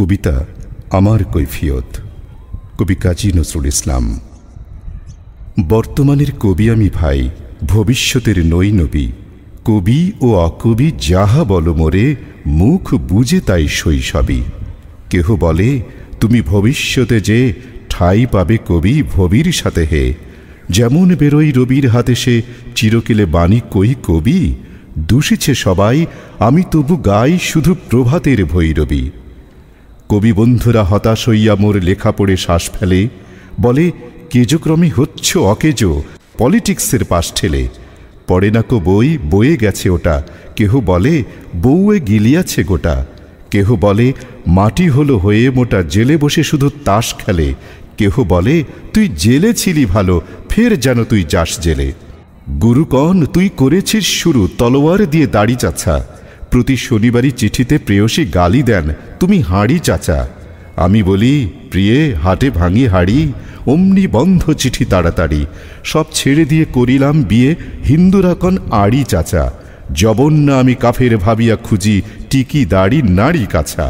কবিতা আমার কৈফিয়ত, কবি কাজী নজরুল ইসলাম। বর্তমানের কবি আমি ভাই, ভবিষ্যতের নই নবী। কবি ও অকবি যাহা বলো মোরে, মুখ বুঝে তাই শৈশবী। কেহ বলে তুমি ভবিষ্যতে যে, ঠাই পাবে কবি ভবির সাথে হে। যেমন বেরোই রবির হাতে সে, চিরকেলে বাণী কই কবি। দূষিছে সবাই, আমি তবু গাই শুধু প্রভাতের ভৈরবী। কবি বন্ধুরা হতাশ হইয়া মোর লেখা পড়ে শ্বাস ফেলে, বলে কেজক্রমে হচ্ছ অকেজো, পলিটিক্সের পাশ ঠেলে। পড়ে না কো বই, বয়ে গেছে ওটা। কেহ বলে বউয়ে গিলিয়াছে গোটা। কেহ বলে মাটি হলো হয়ে মোটা, জেলে বসে শুধু তাস খেলে। কেহ বলে তুই জেলে ছিলি ভালো, ফের যেন তুই যাস জেলে। গুরুকণ তুই করেছিস শুরু, তলোয়ার দিয়ে দাড়ি চাছা। প্রতি শনিবারই চিঠিতে প্রেয়সী গালি দেন, তুমি হাঁড়ি চাচা। আমি বলি প্রিয়ে হাটে ভাঙি হাড়ি, অমনি বন্ধ চিঠি তাড়াতাড়ি। সব ছেড়ে দিয়ে করিলাম বিয়ে, হিন্দুরা কন আড়ি চাচা। জবন্না আমি কাফের ভাবিয়া খুঁজি, টিকি দাড়ি নাড়ি কাছা।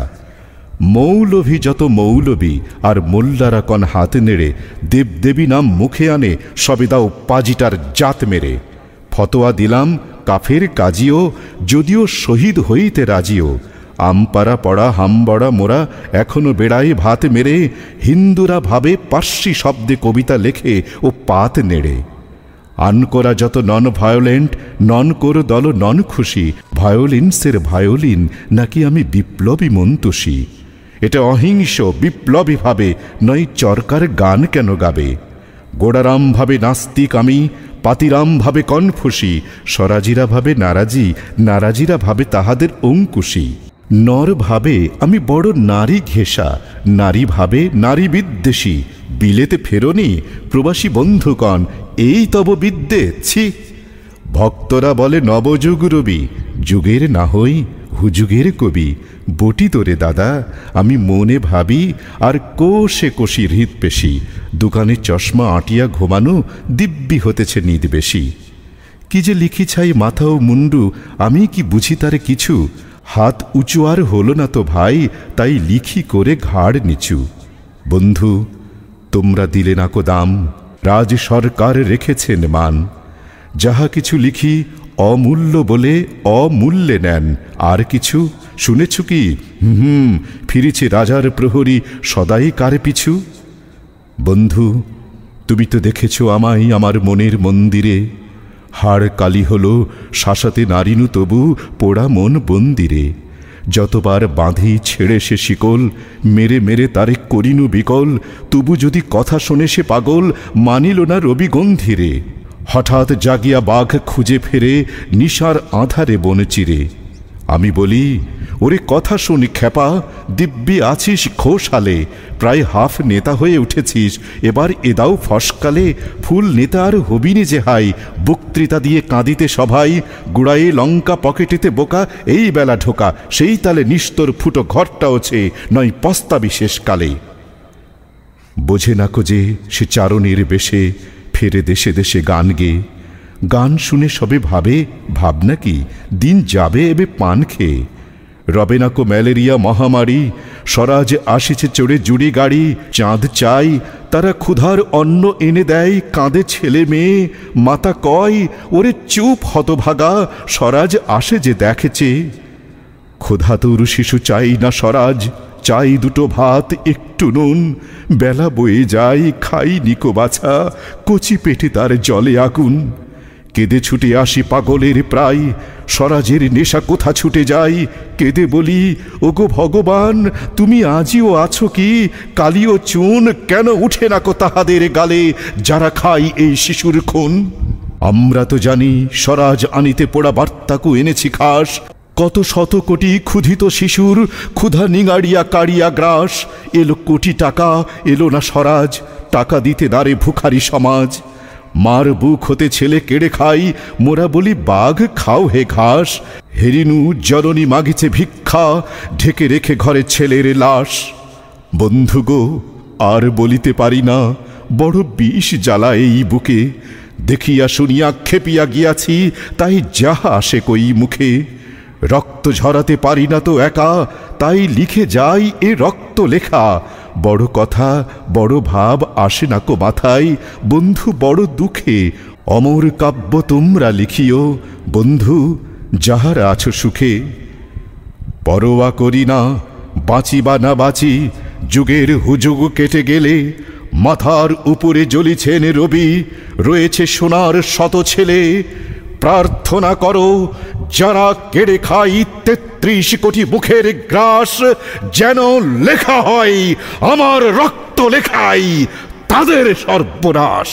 মৌলভী যত মৌলবী, আর মোল্লারা কন হাত নেড়ে। দেবদেবী নাম মুখে আনে, সবে দাও পাজিটার জাত মেরে। ফতোয়া দিলাম কাফের কাজিও, যদিও শহীদ হইতে রাজিও। আমপাড়া পড়া হামবড়া মোরা, এখনো বেড়ায় ভাত মেরে। হিন্দুরা ভাবে পার্সি শব্দে কবিতা লেখে ও পাত নেড়ে। আনকোরা যত নন ভায়োলেন্ট, নন কোর দল নন খুশি। ভায়োলিন্সের ভায়োলিন, নাকি আমি বিপ্লবী মন্তুষী। এটা অহিংস বিপ্লবী ভাবে, নয় চরকার গান কেন গাবে। গোড়ারাম ভাবে নাস্তিক আমি, পাতিরাম ভাবে কনফুসি। স্বরাজিরা ভাবে নারাজি, নারাজিরা ভাবে তাহাদের অঙ্কুশী। নর ভাবে আমি বড় নারী ঘেঁষা, নারী ভাবে নারী বিদ্বেষী। বিলেতে ফেরনি প্রবাসী বন্ধুগণ, এই তব বিদ্যে ছি। ভক্তরা বলে নবযুগ রবি, যুগের না হই হুযুগের কবি। বটি তোরে দাদা আমি মনে ভাবি, আর কোষে কোষি হৃৎপেশি। দোকানে চশমা আঁটিয়া ঘুমানো, দিব্যি হতেছে নিদ বেশি। কি যে লিখি ছাই মাথা ও মুন্ডু, আমি কি বুঝি তারে কিছু। হাত উঁচু আর হলো না তো ভাই, তাই লিখি করে ঘাড় নিচু। বন্ধু তোমরা দিলে না কো দাম, রাজ সরকার রেখেছেন মান। যাহা কিছু লিখি অমূল্য বলে অমূল্যে নেন। আর কিছু শুনেছ কি? ফিরেছে রাজার প্রহরী সদাই কার পিছু। বন্ধু তুমি তো দেখেছ আমায় আমার মনের মন্দিরে। হাড় কালি হলো শাসাতে নারিনু, তবু পোড়া মন বন্দিরে। যতবার বাঁধি ছেড়ে সে শিকল, মেরে মেরে তারে করিনু বিকল। তবু যদি কথা শোনে সে পাগল, মানিল না রবি গন্ধিরে। হঠাৎ জাগিয়া বাঘ খুঁজে ফেরে, নিশার আঁধারে বন চিরে। আমি বলি ওরে কথা শুনি খেপা, দিব্যি আছিস খোশালে। প্রায় হাফ নেতা হয়ে উঠেছিস, এবার এদাও ফসকালে। ফুল নেতা আর হবিনি যে হাই, বক্তৃতা দিয়ে কাঁদিতে সভাই। গুড়ায়ে লঙ্কা পকেটেতে বোকা, এই বেলা ঢোকা। সেই তালে নিস্তর ফুটো ঘরটাওছে, নয় পস্তাবি শেষকালে। বোঝে না কো যে সে চারণের বেশে, ফেরে দেশে দেশে গান গে। গান শুনে সবে ভাবে, ভাবনা কি দিন যাবে এবে পান খেয়ে। রবে না কো ম্যালেরিয়া মহামারী, স্বরাজ আসিছে চড়ে জুড়ি গাড়ি। চাঁদ চাই তারা ক্ষুধার অন্ন এনে দেয়, কাঁদে ছেলে মেয়ে। মাতা কয় ওরে চুপ হতভাগা, স্বরাজ আসে যে দেখেছে। ক্ষুধাতুর শিশু চাই না স্বরাজ, চাই দুটো ভাত একটু নুন। বেলা বয়ে যায় খাই নিকো বাছা, কচি পেটে তার জলে আগুন। কেঁদে ছুটে আসি পাগলের প্রায়, স্বরাজের নেশা কোথা ছুটে যাই। কেঁদে বলি ওগো ভগবান তুমি আজিও আছো কি। কালিও চুন কেন উঠে না কো তাহাদের গালে, যারা খাই এই শিশুর খুন। আমরা তো জানি স্বরাজ আনিতে পোড়া বার্তাকু এনেছি খাস। কত শত কোটি ক্ষুধিত শিশুর ক্ষুধা নিঙাড়িয়া কাড়িয়া গ্রাস। এলো কোটি টাকা, এলো না স্বরাজ, টাকা দিতে দাঁড়ে ভুখারি সমাজ। মার বুক হতে ছেলে কেড়ে খাই, মোরা বলি বাঘ খাও হে ঘাস। হেরিনু জননী মাগিছে ভিক্ষা, ঢেকে রেখে ঘরে ছেলের লাশ। বন্ধু গো আর বলিতে পারি না, বড় বিষ জ্বালা এই বুকে। দেখিয়া শুনিয়া খেপিয়া গিয়াছি, তাই যাহা আসে কই মুখে। রক্ত ঝরাতে পারি না তো একা, তাই লিখে যাই এ রক্ত লেখা। বড় কথা বড় ভাব আসে না কো মাথায়, বন্ধু বড় দুঃখে অমর কাব্য তোমরা লিখিও, বন্ধু যাহারা আছো সুখে। পরোয়া করি না বাঁচি বা না বাঁচি, যুগের হুজুগ কেটে গেলে মাথার উপরে জ্বলিছেন রবি, রয়েছে সোনার শত ছেলে। প্রার্থনা করো যারা কেড়ে খাই ৩৩ কোটি মুখের গ্রাস, যেন লেখা হয় আমার রক্ত লেখাই তাদের সর্বনাশ।